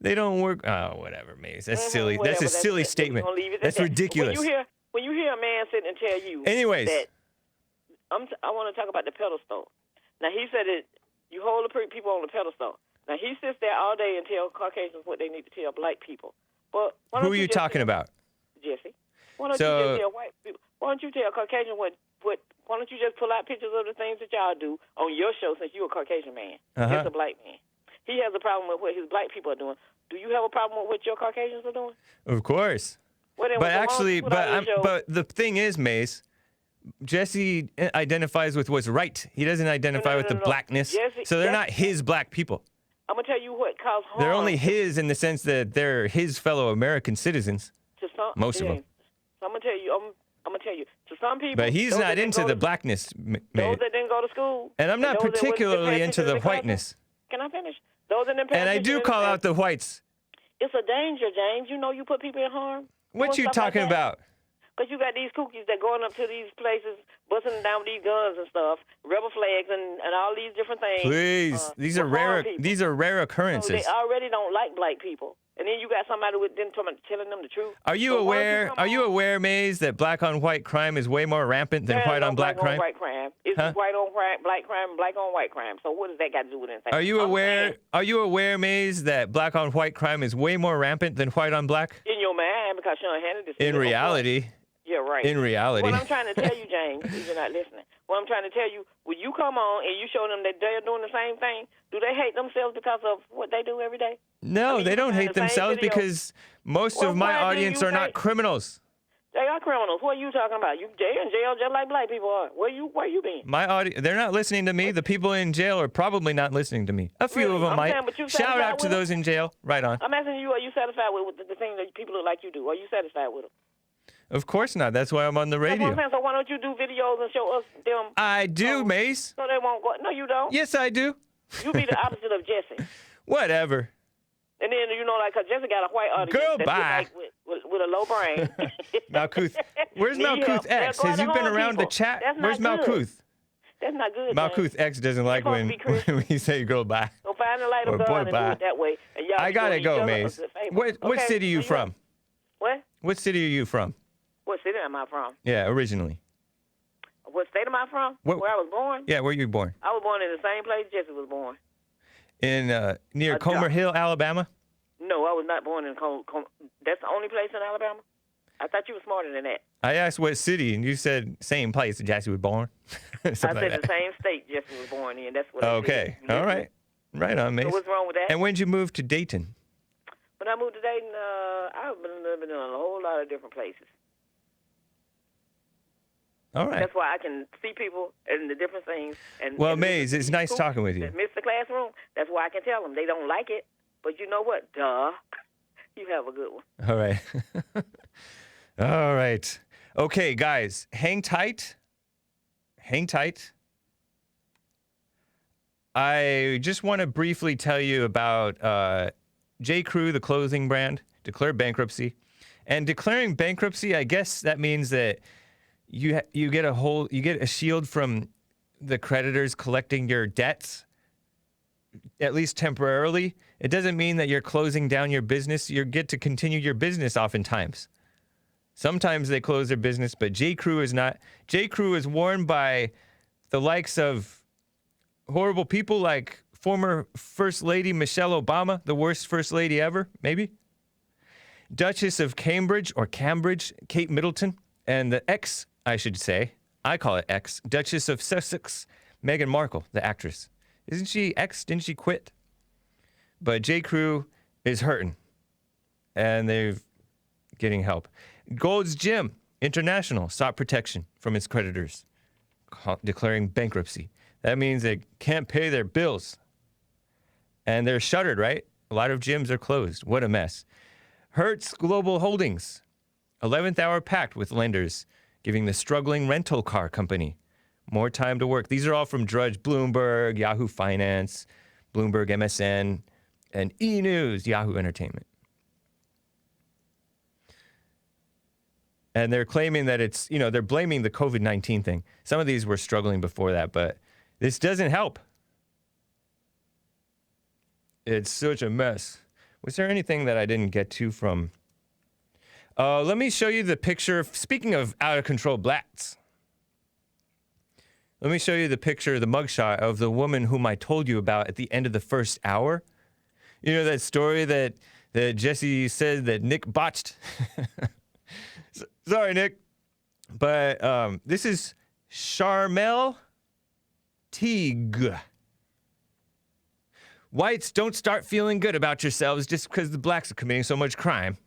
They don't work. Oh, whatever, Maze. That's silly. That's a silly statement. That's ridiculous. when you hear a man sit and tell you Anyways. that, I want to talk about the pedestal. Now, he said that you hold the people on the pedestal. Now, he sits there all day and tell Caucasians what they need to tell black people. But why don't Who are you just talking about? Jesse. Why don't you just tell white people? Why don't you tell Caucasian what? Why don't you just pull out pictures of the things that y'all do on your show since you're a Caucasian man, just a black man? He has a problem with what his black people are doing. Do you have a problem with what your Caucasians are doing? Of course. Well, then, But why don't actually, you put out your show? but the thing is, Mace, Jesse identifies with what's right. He doesn't identify with the blackness. Jesse, so they're not his black people. I'm gonna tell you what caused harm. They're only his in the sense that they're his fellow American citizens. To some, most of them. So I'm gonna tell you. I'm gonna tell you. To some people, But he's not into the blackness, those that didn't go to school. and I'm not those that wasn't particularly paying into attention the to class. whiteness. Can I finish? Those that didn't pay And I attention do to call class. out the whites. It's a danger, James. You know you put people in harm. What you talking about? Because you got these kookies that going up to these places, busting down with these guns and stuff, rebel flags and all these different things. Please, these are will rare. harm people. These are rare So occurrences. they already don't like black people. And then you got somebody with them telling them the truth. Are you So why don't aware? come Are you on? aware, Maze, that black on white crime is way more rampant than There is white no on black crime? white crime. It's Huh? white on black crime, and black on white crime. So what does that got to do with anything? Are you I'm aware? saying, Are you aware, Maze, that black on white crime is way more rampant than white on black? in your mind, because Sean Hannity said In it. reality, Yeah, right. in reality. What I'm trying to tell you, James, if you're not listening, what I'm trying to tell you, when you come on and you show them that they're doing the same thing, do they hate themselves because of what they do every day? No, I mean, they you don't find hate the same themselves video. because most Well, of my why do audience you are not think- criminals. They are criminals. What are you talking about? You in jail just like black people are. Where you been? My audience, they're not listening to me. The people in jail are probably not listening to me. A few Really? of them I'm might. saying, but you Shout satisfied out to with those in jail. Right on. I'm asking you, are you satisfied with the thing that people look like you do? Are you satisfied with them? Of course not. That's why I'm on the That's what I'm radio. saying. So why don't you do videos and show us them I do, Mace. so they won't go? No, you don't. Yes, I do. You be the opposite of Jesse. Whatever. And then, like, because Jesse got a white audience Girl, that's bye. like with a low brain. Malkuth. Where's Need help. Malkuth X? They're Has he going to been harm around the people. chat? That's Where's not good. Malkuth? That's not good. Malkuth James. X doesn't like supposed when, to be Christian. when we say girl bye. So find the light Or of God boy, and do bye. it that way. And y'all I gotta doing each go, other Maze. a favor. What Okay, city are you so from? What? What city are you from? What city am I from? Yeah, originally. What state am I from? What- Where I was born? Yeah, where you born? I was born in the same place Jesse was born. In near A Comer job. Hill, Alabama. No, I was not born in That's the only place in Alabama? I thought you were smarter than that. I asked what city, and you said same place that Jesse was born. I Something said like the that. same state Jesse was born in. That's what I Okay, said. all right, right on, Mace. So what's wrong with that? And when'd you move to Dayton? When I moved to Dayton, I've been living in a whole lot of different places. All right. That's why I can see people and the different things. And Well, and Maze, it's nice people talking with you. that miss the classroom. That's why I can tell them they don't like it. But you know what? Duh. You have a good one. All right. All right. Okay, guys, hang tight. Hang tight. I just want to briefly tell you about J. Crew, the clothing brand, declared bankruptcy. And declaring bankruptcy, I guess that means that you get a shield from the creditors collecting your debts, at least temporarily. It doesn't mean that you're closing down your business. You get to continue your business oftentimes. Sometimes they close their business, but J. Crew is not. J. Crew is worn by the likes of horrible people like former First Lady Michelle Obama, the worst First Lady ever, maybe. Duchess of Cambridge, or Cambridge, Kate Middleton, and the ex, I should say, I call it ex, Duchess of Sussex, Meghan Markle, the actress. Isn't she ex? Didn't she quit? But J. Crew is hurting, and they're getting help. Gold's Gym International sought protection from its creditors, declaring bankruptcy. That means they can't pay their bills. And they're shuttered, right? A lot of gyms are closed. What a mess. Hertz Global Holdings, 11th hour pact with lenders, giving the struggling rental car company more time to work. These are all from Drudge, Bloomberg, Yahoo Finance, Bloomberg, MSN, and E! News, Yahoo Entertainment. And they're claiming that it's, they're blaming the COVID-19 thing. Some of these were struggling before that, but this doesn't help. It's such a mess. Was there anything that I didn't get to from... Let me show you the picture. Speaking of out of control blacks, let me show you the picture, the mugshot of the woman whom I told you about at the end of the first hour. You know that story that Jesse said that Nick botched? Sorry, Nick. But this is Charmel Teague. Whites, don't start feeling good about yourselves just because the blacks are committing so much crime.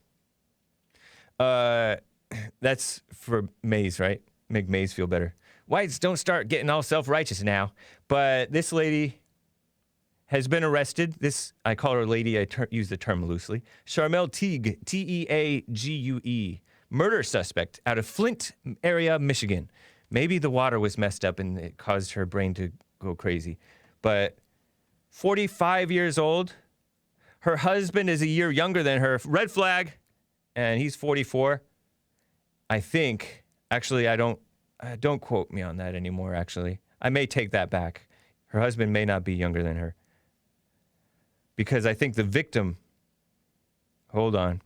That's for Maze, right? Make Maze feel better. Whites, don't start getting all self-righteous now. But this lady has been arrested. I call her lady. I use the term loosely. Charmel Teague, Teague, murder suspect out of Flint area, Michigan. Maybe the water was messed up and it caused her brain to go crazy. But 45 years old. Her husband is a year younger than her. Red flag. And he's 44. I think. Actually, don't quote me on that anymore, actually. I may take that back. Her husband may not be younger than her. Because I think the victim... Hold on.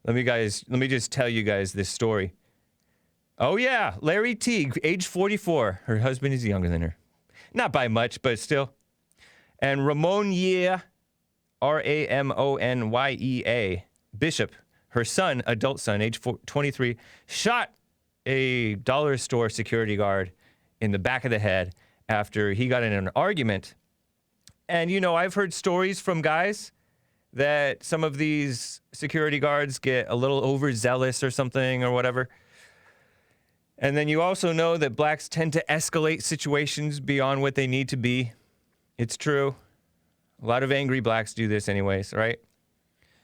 Let me just tell you guys this story. Oh, yeah. Larry Teague, age 44. Her husband is younger than her. Not by much, but still. And Ramon Yea, RamonYea, Bishop, her son, adult son, age 23, shot a dollar store security guard in the back of the head after he got in an argument. And, you know, I've heard stories from guys that some of these security guards get a little overzealous or something or whatever. And then you also know that blacks tend to escalate situations beyond what they need to be. It's true. A lot of angry blacks do this anyways, right?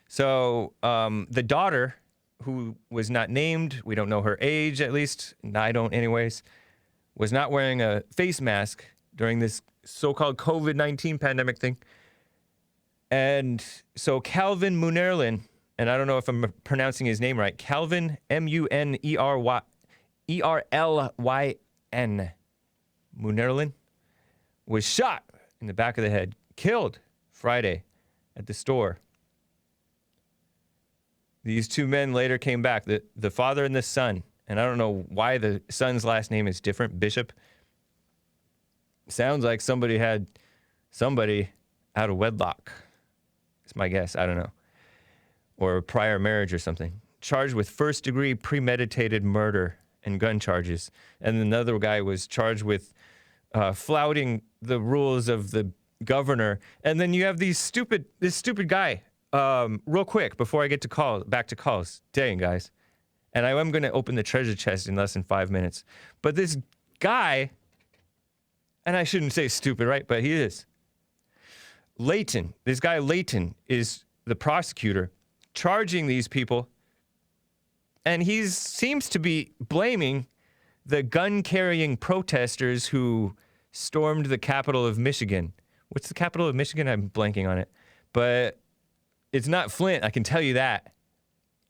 So the daughter, who was not named, we don't know her age at least, I don't anyways, was not wearing a face mask during this so-called COVID-19 pandemic thing. And so Calvin Munerlyn, and I don't know if I'm pronouncing his name right, Calvin, Munerlyn, Munerlyn, was shot in the back of the head, killed Friday at the store. These two men later came back, the father and the son, and I don't know why the son's last name is different, Bishop. Sounds like somebody had somebody out of wedlock. It's my guess, I don't know. Or a prior marriage or something. Charged with first-degree premeditated murder and gun charges. And another guy was charged with flouting the rules of the governor. And then you have this stupid guy. Real quick, before I get to back to calls. Dang, guys. And I am going to open the treasure chest in less than 5 minutes. But this guy, and I shouldn't say stupid, right? But he is. Layton, this guy Layton is the prosecutor charging these people, and he seems to be blaming the gun-carrying protesters who stormed the capital of Michigan. What's the capital of Michigan? I'm blanking on it. But it's not Flint, I can tell you that.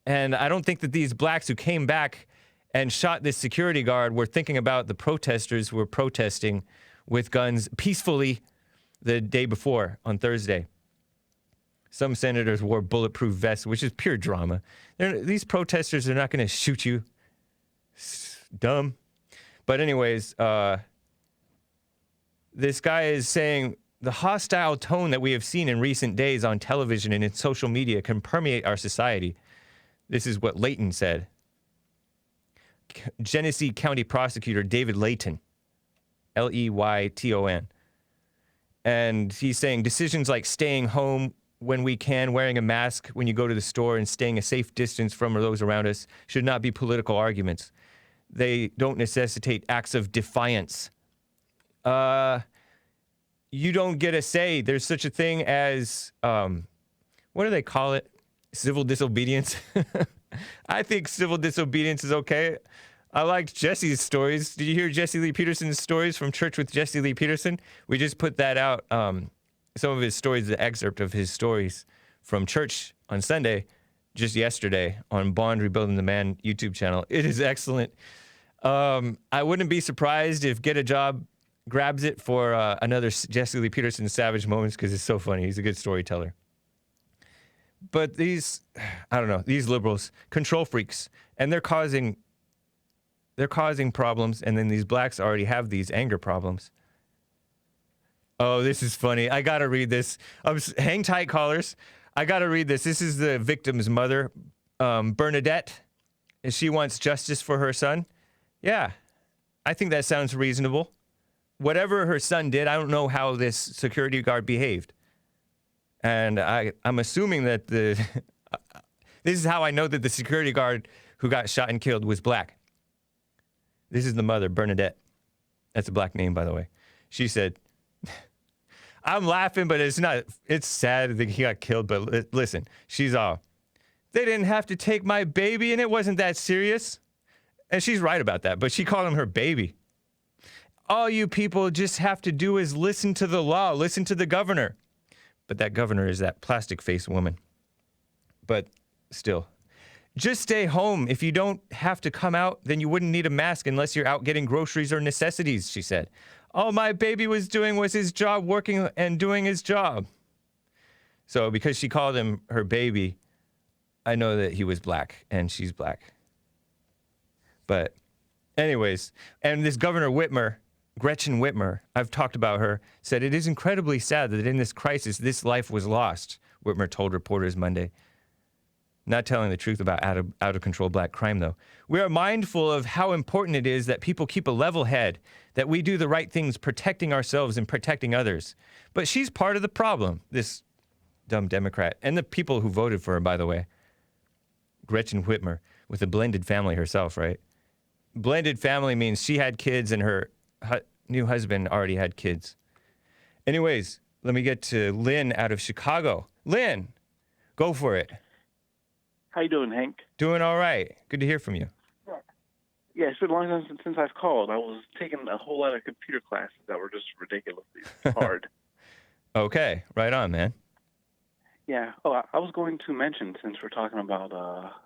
And I don't think that these blacks who came back and shot this security guard were thinking about the protesters who were protesting with guns peacefully the day before, on Thursday. Some senators wore bulletproof vests, which is pure drama. These protesters are not going to shoot you. It's dumb. But anyways, this guy is saying the hostile tone that we have seen in recent days on television and in social media can permeate our society. This is what Layton said. Genesee County Prosecutor David Layton, Leyton. And he's saying decisions like staying home when we can, wearing a mask when you go to the store, and staying a safe distance from those around us should not be political arguments. They don't necessitate acts of defiance. You don't get a say. There's such a thing as, what do they call it? Civil disobedience. I think civil disobedience is okay. I liked Jesse's stories. Did you hear Jesse Lee Peterson's stories from Church with Jesse Lee Peterson? We just put that out, some of his stories, the excerpt of his stories from church on Sunday, just yesterday, on Bond Rebuilding the Man YouTube channel. It is excellent. I wouldn't be surprised if Get a Job grabs it for another Jesse Lee Peterson Savage Moments, because it's so funny. He's a good storyteller. But these, I don't know, these liberals, control freaks, and they're causing problems, and then these blacks already have these anger problems. Oh, this is funny. I gotta read this. Hang tight, callers. I gotta read this. This is the victim's mother, Bernadette, and she wants justice for her son. Yeah, I think that sounds reasonable. Whatever her son did, I don't know how this security guard behaved. And I'm assuming that this is how I know that the security guard who got shot and killed was black. This is the mother, Bernadette. That's a black name, by the way. She said, I'm laughing, but it's sad that he got killed, but listen, she's all, they didn't have to take my baby and it wasn't that serious. And she's right about that, but she called him her baby. All you people just have to do is listen to the law, listen to the governor. But that governor is that plastic-faced woman. But still, just stay home. If you don't have to come out, then you wouldn't need a mask unless you're out getting groceries or necessities, she said. All my baby was doing was his job, working and doing his job. So because she called him her baby, I know that he was black and she's black. But anyways, and this Governor Whitmer, Gretchen Whitmer, I've talked about her, said it is incredibly sad that in this crisis, this life was lost, Whitmer told reporters Monday. Not telling the truth about out of control black crime, though. We are mindful of how important it is that people keep a level head, that we do the right things, protecting ourselves and protecting others. But she's part of the problem, this dumb Democrat, and the people who voted for her, by the way. Gretchen Whitmer, with a blended family herself, right? Blended family means she had kids and her new husband already had kids. Anyways, let me get to Lynn out of Chicago. Lynn, go for it. How you doing, Hank? Doing all right. Good to hear from you. Yeah, it's been a long time since I've called. I was taking a whole lot of computer classes that were just ridiculously hard. Okay, right on, man. Yeah. Oh, I was going to mention, since we're talking about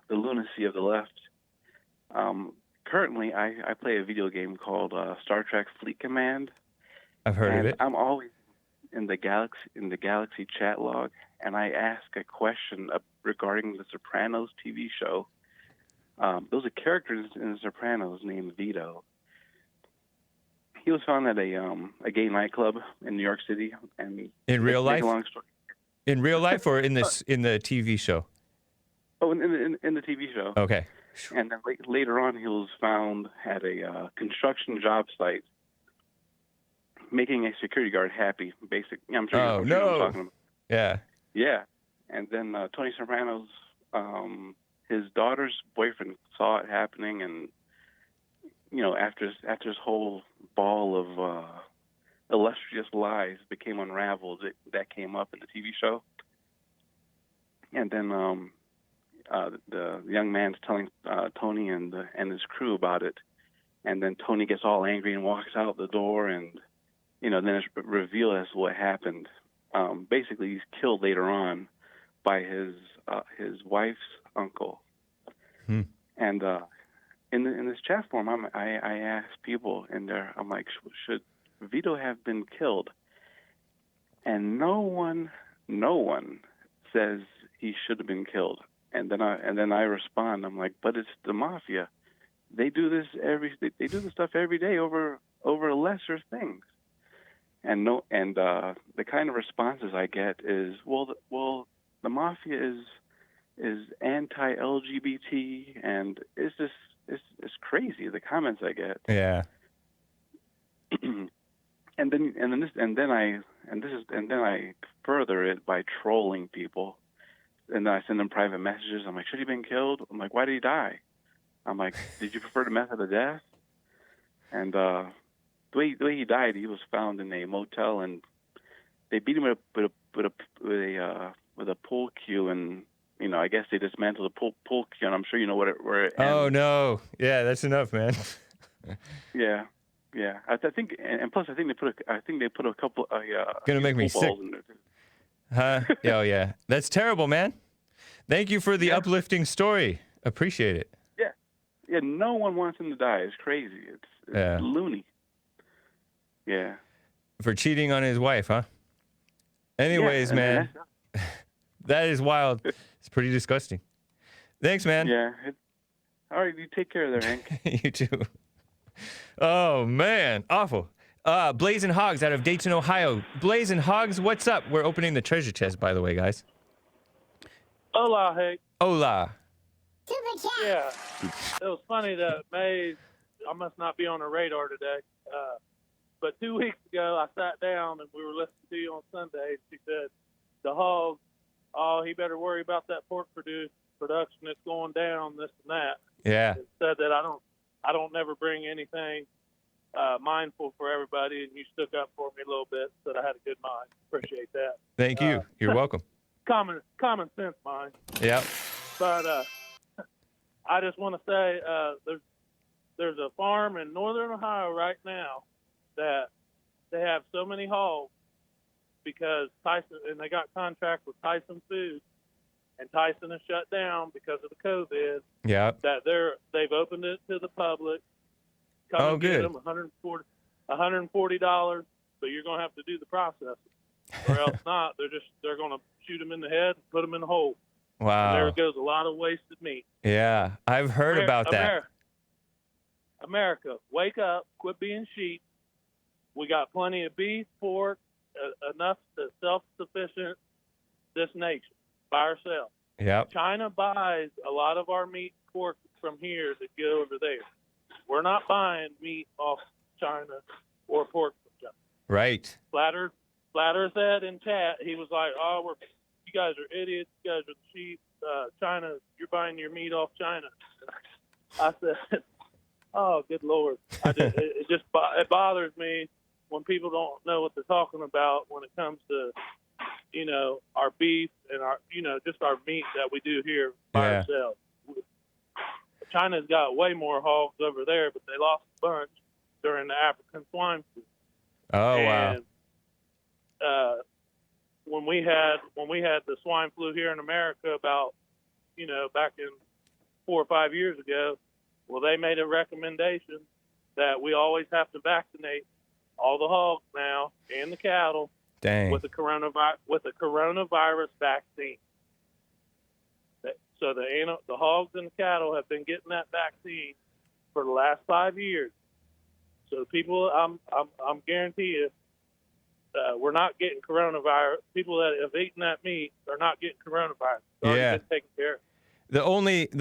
the lunacy of the left, currently I play a video game called Star Trek Fleet Command. I've heard of it. I'm always in the Galaxy chat log, and I ask a question regarding the Sopranos TV show. There's a character in the Sopranos named Vito. He was found at a gay nightclub in New York City, and in real life. In real life, or in the TV show? Oh, in the TV show. Okay. And then later on, he was found at a construction job site, making a security guard happy. I'm sure you know what I'm talking about. Yeah. Yeah. And then Tony Soprano's, his daughter's boyfriend saw it happening, and after this whole ball of illustrious lies became unraveled, that came up in the TV show. And then the young man's telling Tony and his crew about it, and then Tony gets all angry and walks out the door, and then it's revealed as to what happened. Basically, he's killed later on by his wife's uncle. And in this chat forum, I ask people in there, I'm like, should Vito have been killed? And no one says he should have been killed. And then I respond, I'm like, but it's the mafia. They do this stuff every day over lesser things. And the kind of responses I get is, well, the mafia is anti-LGBT, and it's crazy, the comments I get. Yeah. and then I further it by trolling people, and then I send them private messages. I'm like, should he have been killed? I'm like, why did he die? I'm like, did you prefer the method of death? And the way he died, he was found in a motel, and they beat him with a pool cue, and I guess they dismantled the pool cue, and I'm sure you know where it ends. Oh no, yeah, that's enough, man. Yeah. I think, and plus I think they put a couple. Gonna make me sick. In there too. Huh? Oh yeah, that's terrible, man. Thank you for the uplifting story. Appreciate it. Yeah. No one wants him to die. It's crazy. It's loony. Yeah. For cheating on his wife, huh? Anyways, man. That is wild. It's pretty disgusting. Thanks, man. Yeah. All right, you take care there, Hank. You too. Oh, man. Awful. Blazing Hawgs out of Dayton, Ohio. Blazing Hawgs, what's up? We're opening the treasure chest, by the way, guys. Hola, Hake. Hola. Yeah, it was funny that Mays, I must not be on the radar today, but 2 weeks ago I sat down and we were listening to you on Sunday, and she said, the Hog, oh, he better worry about that pork production that's going down, this and that. Yeah. It said that I don't never bring anything mindful for everybody, and you stuck up for me a little bit, said I had a good mind. Appreciate that. Thank you. You're welcome. Common sense mind. Yeah. But I just want to say there's a farm in northern Ohio right now that they have so many hogs because Tyson, and they got contract with Tyson Foods, and Tyson is shut down because of the COVID. Yeah. That they've opened it to the public. Come and good. get them $140, but you're gonna have to do the processing, or else not. They're gonna shoot them in the head and put them in the hole. Wow. And there goes a lot of wasted meat. Yeah, I've heard about that. America, wake up, quit being sheep. We got plenty of beef, pork, enough to self-sufficient this nation by ourselves. Yep. China buys a lot of our meat, pork from here to go over there. We're not buying meat off China or pork from China. Right. Flatter said in chat, he was like, "Oh, you guys are idiots. You guys are the sheep. China, you're buying your meat off China." I said, "Oh, good Lord!" It bothers me when people don't know what they're talking about when it comes to, our beef and our, just our meat that we do here by ourselves. China's got way more hogs over there, but they lost a bunch during the African swine flu. Oh, and, wow. When we had the swine flu here in America about, back in 4 or 5 years ago, well, they made a recommendation that we always have to vaccinate all the hogs now and the cattle with the coronavirus vaccine. So the hogs and the cattle have been getting that vaccine for the last 5 years. So the people, I'm guarantee you, we're not getting coronavirus. People that have eaten that meat are not getting coronavirus. It's already been taken care of. The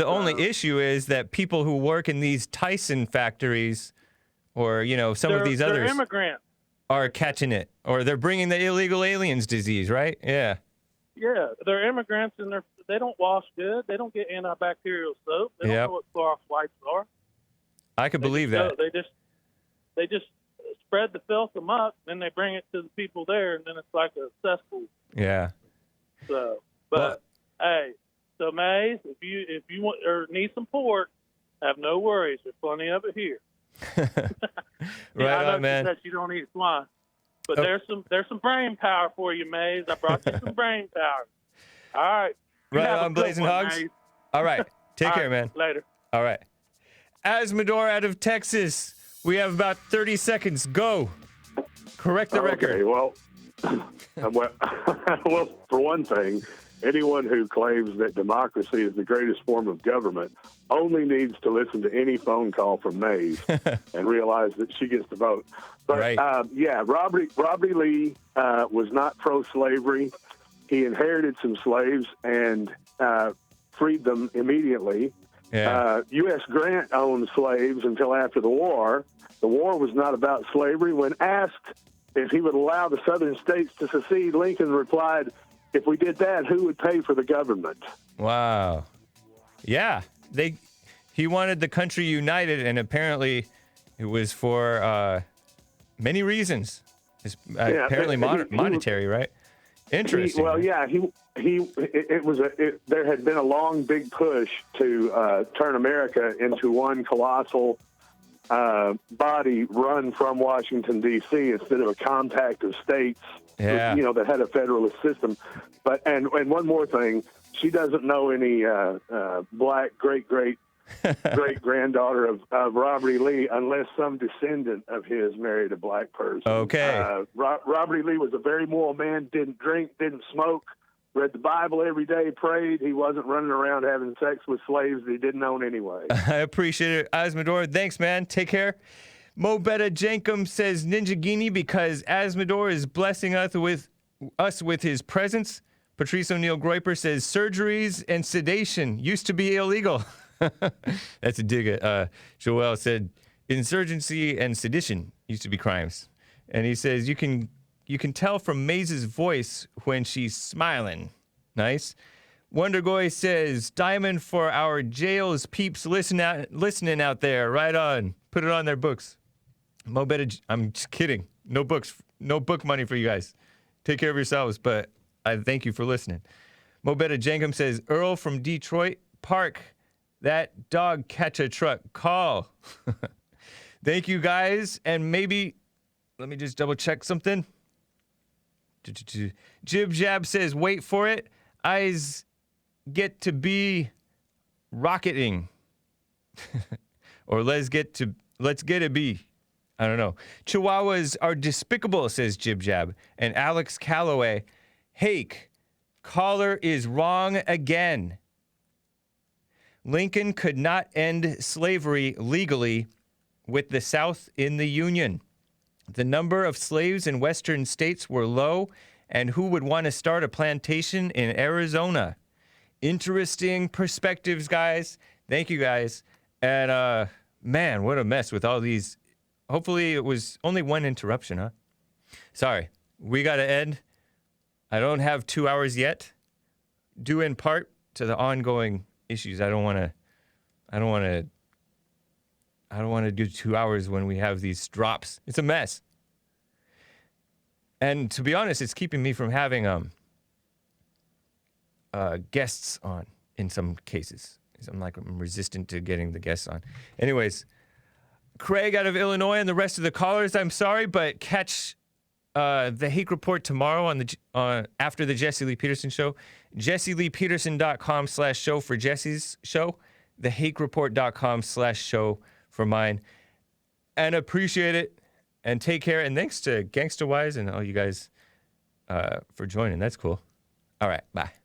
only issue is that people who work in these Tyson factories, or some of these others, immigrants, are catching it, or they're bringing the illegal aliens disease, right? Yeah. Yeah, they're immigrants, and they don't wash good. They don't get antibacterial soap. They don't know what Clorox wipes are. I could believe that. They just spread the filth amok, then they bring it to the people there, and then it's like a cesspool. Yeah. So, hey, so Mays, if you want or need some pork, have no worries. There's plenty of it here. Right on, man. You don't eat swine, but there's some brain power for you, Mays. I brought you some brain power. All right. Right on, Blazing Hogs. Mays. All right. Take care, man. Later. All right. Azzmador out of Texas. We have about 30 seconds. Go. Correct the record. Okay, well, for one thing, anyone who claims that democracy is the greatest form of government only needs to listen to any phone call from Mays and realize that she gets to vote. But, right. Robert Lee was not pro-slavery. He inherited some slaves and freed them immediately. Yeah. U.S. Grant owned slaves until after the war. The war was not about slavery. When asked if he would allow the southern states to secede, Lincoln replied, "If we did that, who would pay for the government?" Wow. Yeah. He wanted the country united, and apparently it was for many reasons. Apparently monetary, right? Interesting. There had been a long, big push to turn America into one colossal body run from Washington, D.C. instead of a compact of states, that had a federalist system. But and one more thing, she doesn't know any black great-granddaughter of Robert E. Lee unless some descendant of his married a black person. Okay. Robert E. Lee was a very moral man, didn't drink, didn't smoke, read the Bible every day, prayed. He wasn't running around having sex with slaves that he didn't own anyway. I appreciate it, Azzmador. Thanks, man. Take care. Mo Betta Jankum says Ninja Guinea because Azzmador is blessing us with his presence. Patrice O'Neill Groiper says surgeries and sedation used to be illegal. That's a dig at Joel said insurgency and sedition used to be crimes. And he says you can tell from Maze's voice when she's smiling. Nice. Wondergoy says diamond for our jails peeps listening out there. Right on. Put it on their books. Mo Betta, I'm just kidding. No books, no book money for you guys. Take care of yourselves, but I thank you for listening. Mo Betta Jankum says Earl from Detroit, park that dog catch a truck. Call. Thank you guys, and maybe let me just double check something. Jib Jab says wait for it. Eyes get to be rocketing. Or let's get it be. I don't know. Chihuahuas are despicable, says Jib Jab. And Alex Calloway, Hake, caller is wrong again. Lincoln could not end slavery legally with the South in the Union. The number of slaves in western states were low, and who would want to start a plantation in Arizona? Interesting perspectives, guys. Thank you, guys. And, man, what a mess with all these. Hopefully it was only one interruption, huh? Sorry. We got to end. I don't have 2 hours yet, due in part to the ongoing issues. I don't want to do 2 hours when we have these drops. It's a mess. And to be honest, it's keeping me from having guests on in some cases. I'm resistant to getting the guests on. Anyways, Craig out of Illinois and the rest of the callers, I'm sorry, but catch the Hake Report tomorrow on after the Jesse Lee Peterson show. JesseLeePeterson.com/show for Jesse's show. TheHakeReport.com/show for mine. And appreciate it. And take care. And thanks to Gangsta Wise and all you guys for joining. That's cool. All right. Bye.